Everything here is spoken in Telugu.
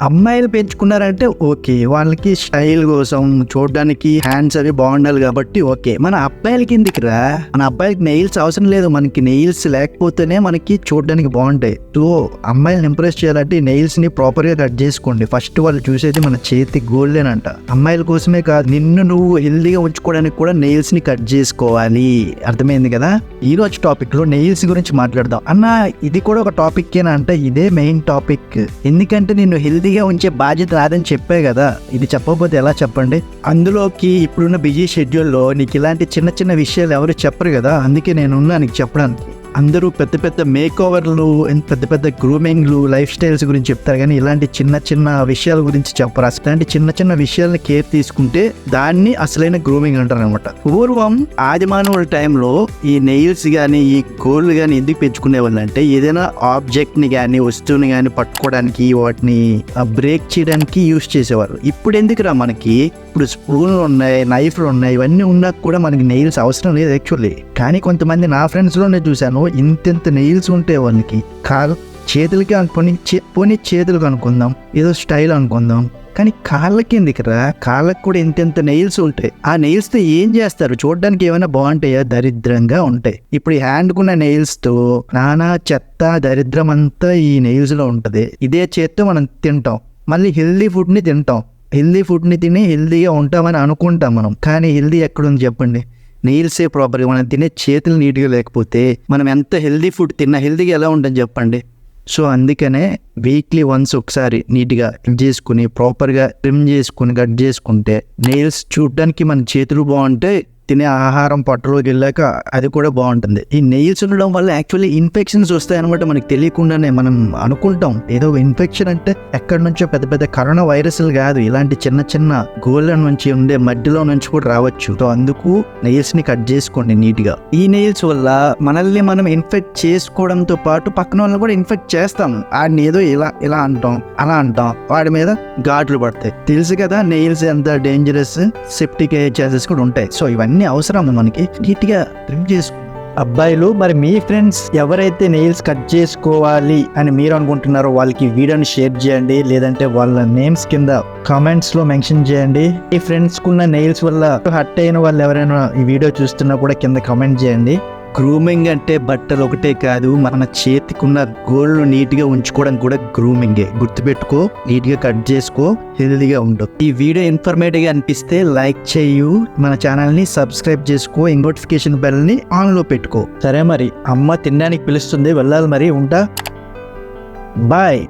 అమ్మాయిలు పెంచుకున్నారంటే ఓకే, వాళ్ళకి స్టైల్ కోసం చూడడానికి హ్యాండ్స్ అవి బాగుండాలి కాబట్టి ఓకే. మన అబ్బాయిలకి ఎందుకురా? మన అబ్బాయిలకి నెయిల్స్ అవసరం లేదు. మనకి నెయిల్స్ లేకపోతేనే మనకి చూడడానికి బాగుంటాయి. సో అమ్మాయిలను ఇంప్రెస్ చేయాలంటే నెయిల్స్ ని ప్రాపర్ గా కట్ చేసుకోండి. ఫస్ట్ వాళ్ళు చూసేది మన చేతి గోల్డేనంట. అమ్మాయిల కోసమే కాదు, నిన్ను నువ్వు హెల్దీగా ఉంచుకోవడానికి కూడా నెయిల్స్ ని కట్ చేసుకోవాలి. అర్థమైంది కదా? ఈ రోజు టాపిక్ లో నెయిల్స్ గురించి మాట్లాడదాం. అన్న ఇది కూడా ఒక టాపిక్ ఏనా అంటే ఇదే మెయిన్ టాపిక్. ఎందుకంటే నిన్ను హెల్దీగా ఉంచే బాధ్యత రాదని చెప్పే కదా. ఇది చెప్పకపోతే ఎలా చెప్పండి? అందులోకి ఇప్పుడున్న బిజీ షెడ్యూల్లో నీకు ఇలాంటి చిన్న చిన్న విషయాలు ఎవరు చెప్పరు కదా. అందుకే నేనున్నా నీకు చెప్పడానికి. అందరూ పెద్ద పెద్ద మేక్ ఓవర్లు, పెద్ద పెద్ద గ్రూమింగ్లు, లైఫ్ స్టైల్స్ గురించి చెప్తారు కానీ ఇలాంటి చిన్న చిన్న విషయాల గురించి చెప్పరు. అసలాంటి చిన్న చిన్న విషయాలని కేర్ తీసుకుంటే దాన్ని అసలైన గ్రూమింగ్ అంటారు అనమాట. పూర్వం ఆదిమానవుల టైంలో ఈ నెయిల్స్ కానీ ఈ గోల్డ్ కానీ ఎందుకు పెంచుకునే వాళ్ళు అంటే ఏదైనా ఆబ్జెక్ట్ ని కానీ వస్తువుని కానీ పట్టుకోవడానికి, వాటిని బ్రేక్ చేయడానికి యూజ్ చేసేవారు. ఇప్పుడు ఎందుకురా మనకి? ఇప్పుడు స్పూన్లు ఉన్నాయి, నైఫ్లు ఉన్నాయి, ఇవన్నీ ఉన్నా కూడా మనకి నెయిల్స్ అవసరం లేదు యాక్చువల్లీ. కానీ కొంతమంది నా ఫ్రెండ్స్లోనే చూశాను, ఇంత నెయిల్స్ ఉంటే వాళ్ళకి చేతులకి పోనీ చేతులకు అనుకుందాం, ఏదో స్టైల్ అనుకుందాం, కానీ కాళ్ళకి ఎందుకురా? కాళ్ళకి కూడా ఇంత నెయిల్స్ ఉంటాయి. ఆ నెయిల్స్ తో ఏం చేస్తారు? చూడడానికి ఏమైనా బాగుంటాయా? దరిద్రంగా ఉంటాయి. ఇప్పుడు ఈ హ్యాండ్కున్న నెయిల్స్ తో నానా చెత్త దరిద్రం అంతా ఈ నెయిల్స్ లో ఉంటది. ఇదే చేత్తో మనం తింటాం, మళ్ళీ హెల్దీ ఫుడ్ ని తింటాం. హెల్దీ ఫుడ్ ని తిని హెల్దీగా ఉంటామని అనుకుంటాం మనం. కానీ హెల్దీ ఎక్కడుంది చెప్పండి? నెయిల్సే ప్రాపర్గా. మనం తినే చేతులు నీట్గా లేకపోతే మనం ఎంత హెల్దీ ఫుడ్ తిన్నా హెల్దీగా ఎలా ఉంటుంది చెప్పండి? సో అందుకనే వీక్లీ వన్స్ ఒకసారి నీట్గా చేసుకుని ప్రాపర్గా ట్రిమ్ చేసుకుని కట్ చేసుకుంటే నెయిల్స్ చూడడానికి మన చేతులు బాగుంటాయి, తినే ఆహారం పొట్టలోకి వెళ్ళాక అది కూడా బాగుంటుంది. ఈ నెయిల్స్ ఉండడం వల్ల యాక్చువల్లీ ఇన్ఫెక్షన్స్ వస్తాయి అనమాట. మనకి తెలియకుండానే మనం అనుకుంటాం ఏదో ఇన్ఫెక్షన్ అంటే ఎక్కడి నుంచో పెద్ద పెద్ద కరోనా వైరస్లు కాదు, ఇలాంటి చిన్న చిన్న గోళ్ళ నుంచి ఉండే మధ్యలో నుంచి కూడా రావచ్చు. సో అందుకు నెయిల్స్ ని కట్ చేసుకోండి నీట్గా. ఈ నెయిల్స్ వల్ల మనల్ని మనం ఇన్ఫెక్ట్ చేసుకోవడంతో పాటు పక్కన వాళ్ళని కూడా ఇన్ఫెక్ట్ చేస్తాం. వాడిని ఏదో ఇలా అంటాం, అలా అంటాం, వాడి మీద ఘాట్లు పడతాయి. తెలుసు కదా నెయిల్స్ ఎంత డేంజరస్, సెప్టిక్ ఛాన్సెస్ కూడా ఉంటాయి. సో ఇవన్నీ అవసరం మనకి నీట్గా ట్రిమ్ చేసుకో. అబ్బాయిలు, మరి మీ ఫ్రెండ్స్ ఎవరైతే నెయిల్స్ కట్ చేసుకోవాలి అని మీరు అనుకుంటున్నారో వాళ్ళకి వీడియోని షేర్ చేయండి, లేదంటే వాళ్ళ నేమ్స్ కింద కామెంట్స్ లో మెన్షన్ చేయండి. ఈ ఫ్రెండ్స్ కున్న నెయిల్స్ వల్ల హర్ట్ అయిన వాళ్ళు ఎవరైనా ఈ వీడియో చూస్తున్నా కూడా కింద కామెంట్ చేయండి. గ్రూమింగ్ అంటే బట్టలు ఒకటే కాదు, మన చేతికున్న గోల్డ్ నీట్గా ఉంచుకోవడం కూడా గ్రూమింగే. గుర్తుపెట్టుకో, నీట్గా కట్ చేసుకో, హెల్దీగా ఉండు. ఈ వీడియో ఇన్ఫర్మేటివ్గా అనిపిస్తే లైక్ చేయు, మన ఛానల్ని సబ్స్క్రైబ్ చేసుకో, నోటిఫికేషన్ బెల్ని ఆన్లో పెట్టుకో. సరే మరి, అమ్మ తినడానికి పిలుస్తుంది, వెళ్ళాలి మరి, ఉంటా, బాయ్.